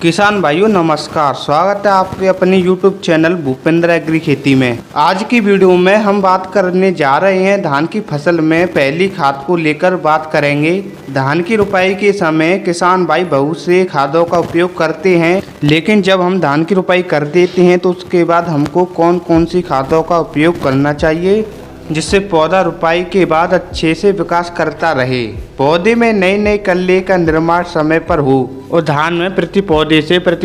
किसान भाइयों नमस्कार, स्वागत है आपके अपने YouTube चैनल भूपेंद्र एग्री खेती में। आज की वीडियो में हम बात करने जा रहे हैं धान की फसल में पहली खाद को लेकर बात करेंगे। धान की रुपाई के समय किसान भाई बहुत से खादों का उपयोग करते हैं, लेकिन जब हम धान की रुपाई कर देते हैं तो उसके बाद हमको कौन कौन सी खादों का उपयोग करना चाहिए जिससे पौधा रुपाई के बाद अच्छे से विकास करता रहे, पौधे में नए नए कल्ले का निर्माण समय पर हो और धान में प्रति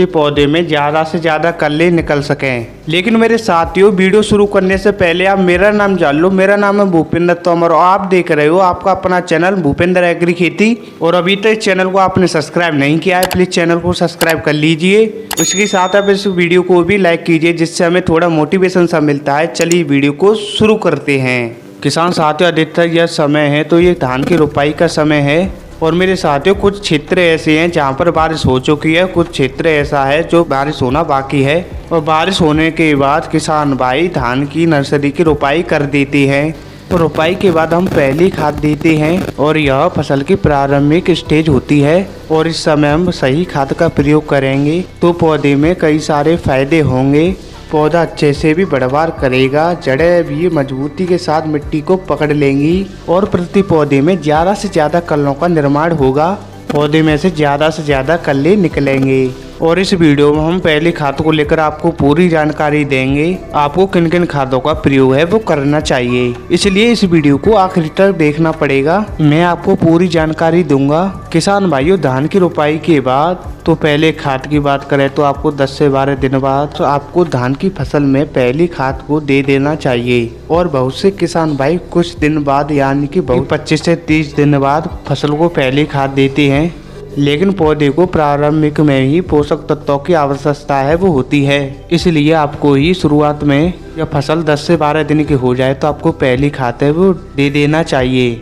पौधे में ज़्यादा से ज़्यादा कल्ले निकल सकें। लेकिन मेरे साथियों, वीडियो शुरू करने से पहले आप मेरा नाम जान लो। मेरा नाम है भूपेंद्र तोमर और आप देख रहे हो आपका अपना चैनल भूपेंद्र एग्री खेती। और अभी तक चैनल को आपने सब्सक्राइब नहीं किया है, प्लीज़ चैनल को सब्सक्राइब कर लीजिए। उसके साथ आप इस वीडियो को भी लाइक कीजिए, जिससे हमें थोड़ा मोटिवेशन सा मिलता है। चलिए वीडियो को शुरू करते हैं। किसान साथियों, अधिकतर यह समय है तो ये धान की रुपाई का समय है। और मेरे साथियों, कुछ क्षेत्र ऐसे हैं जहाँ पर बारिश हो चुकी है, कुछ क्षेत्र ऐसा है जो बारिश होना बाकी है। और बारिश होने के बाद किसान भाई धान की नर्सरी की रुपाई कर देते हैं। तो रुपाई के बाद हम पहली खाद देते हैं और यह फसल की प्रारंभिक स्टेज होती है। और इस समय हम सही खाद का प्रयोग करेंगे तो पौधे में कई सारे फायदे होंगे। पौधा अच्छे से भी बढ़वार करेगा, जड़ें भी मजबूती के साथ मिट्टी को पकड़ लेंगी और प्रति पौधे में ज़्यादा से ज़्यादा कल्लों का निर्माण होगा। पौधे में से ज़्यादा कल्ले निकलेंगे। और इस वीडियो में हम पहली खाद को लेकर आपको पूरी जानकारी देंगे। आपको किन किन खादों का प्रयोग है वो करना चाहिए, इसलिए इस वीडियो को आखिरी तक देखना पड़ेगा। मैं आपको पूरी जानकारी दूंगा। किसान भाइयों, धान की रुपाई के बाद तो पहले खाद की बात करें तो आपको 10 से 12 दिन बाद तो आपको धान की फसल में पहली खाद को दे देना चाहिए। और बहुत से किसान भाई कुछ दिन बाद यानी कि 25 से 30 दिन बाद फसल को पहली खाद देते हैं, लेकिन पौधे को प्रारंभिक में ही पोषक तत्वों की आवश्यकता है वो होती है। इसलिए आपको ही शुरुआत में जब फसल 10 से 12 दिन की हो जाए तो आपको पहली खाद है वो दे देना चाहिए।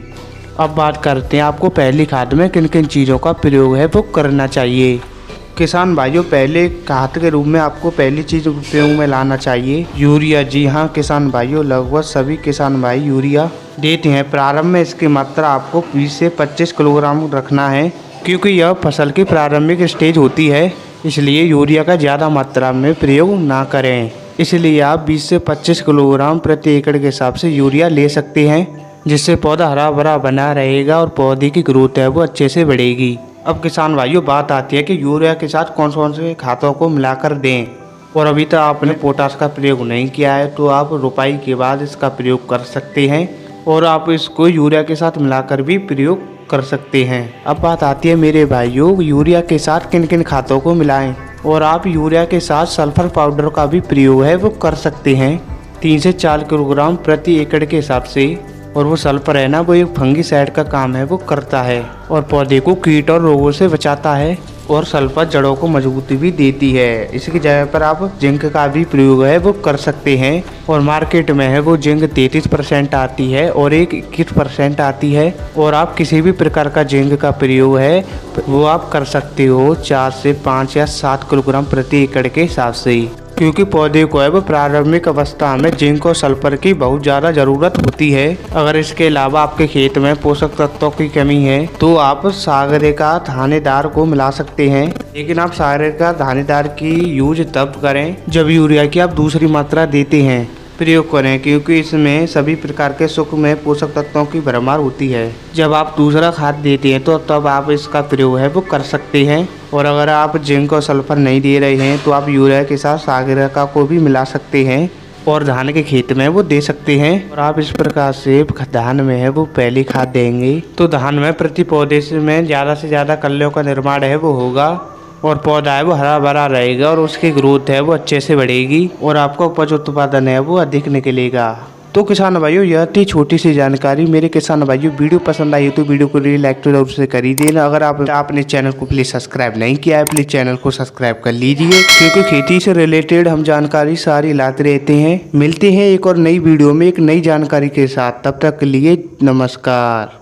अब बात करते हैं आपको पहली खाद में किन किन चीज़ों का प्रयोग है वो करना चाहिए। किसान भाइयों, पहले खाद के रूप में आपको पहली चीज़ उपयोग में लाना चाहिए यूरिया। जी हाँ किसान भाइयों, लगभग सभी किसान भाई यूरिया देते हैं। प्रारंभ में इसकी मात्रा आपको 20 से 25 किलोग्राम रखना है, क्योंकि यह फसल की प्रारंभिक स्टेज होती है। इसलिए यूरिया का ज़्यादा मात्रा में प्रयोग ना करें। इसलिए आप 20 से 25 किलोग्राम प्रति एकड़ के हिसाब से यूरिया ले सकते हैं, जिससे पौधा हरा भरा बना रहेगा और पौधे की ग्रोथ है वो अच्छे से बढ़ेगी। अब किसान भाइयों, बात आती है कि यूरिया के साथ कौन कौन से खादों को मिलाकर दें। और अभी तक आपने पोटाश का प्रयोग नहीं किया है तो आप रुपाई के बाद इसका प्रयोग कर सकते हैं और आप इसको यूरिया के साथ मिलाकर भी प्रयोग कर सकते हैं। अब बात आती है मेरे भाइयों, यूरिया के साथ किन किन खादों को मिलाएं। और आप यूरिया के साथ सल्फर पाउडर का भी प्रयोग है वो कर सकते हैं 3 से 4 किलोग्राम प्रति एकड़ के हिसाब से। और वो सल्फर है ना, वो एक फंगीसाइड का काम है वो करता है और पौधे को कीट और रोगों से बचाता है। और सल्फर जड़ों को मजबूती भी देती है। इसकी जगह पर आप जिंक का भी प्रयोग है वो कर सकते हैं। और मार्केट में है वो जिंक 33% आती है और एक 21% आती है। और आप किसी भी प्रकार का जिंक का प्रयोग है वो आप कर सकते हो 4 से 5 या 7 किलोग्राम प्रति एकड़ के हिसाब से, क्योंकि पौधे को है वो प्रारंभिक अवस्था में जिंक और सल्फर की बहुत ज़्यादा ज़रूरत होती है। अगर इसके अलावा आपके खेत में पोषक तत्वों की कमी है तो आप सागरे का दानेदार को मिला सकते हैं, लेकिन आप सागरे का दानेदार की यूज तब करें जब यूरिया की आप दूसरी मात्रा देते हैं प्रयोग करें, क्योंकि इसमें सभी प्रकार के सूक्ष्म पोषक तत्वों की भरमार होती है। जब आप दूसरा खाद देते हैं तो तब आप इसका प्रयोग है वो कर सकते हैं। और अगर आप जिंक और सल्फर नहीं दे रहे हैं तो आप यूरिया के साथ सागरिका का को भी मिला सकते हैं और धान के खेत में वो दे सकते हैं। और आप इस प्रकार से धान में है वो पहली खाद देंगे तो धान में प्रति पौधे में ज़्यादा से ज़्यादा कल्लों का निर्माण है वो होगा और पौधा है वो हरा भरा रहेगा और उसकी ग्रोथ है वो अच्छे से बढ़ेगी और आपका उपज उत्पादन है वो अधिक निकलेगा। तो किसान भाइयों, यह थी छोटी सी जानकारी। मेरे किसान भाइयों, वीडियो पसंद आई तो वीडियो को लाइक तो जरूर से कर ही देना। अगर आपने चैनल को प्लीज़ सब्सक्राइब नहीं किया है, प्लीज़ चैनल को सब्सक्राइब कर लीजिए, क्योंकि खेती से रिलेटेड हम जानकारी सारी लाते रहते हैं। मिलते हैं एक और नई वीडियो में एक नई जानकारी के साथ, तब तक के लिए नमस्कार।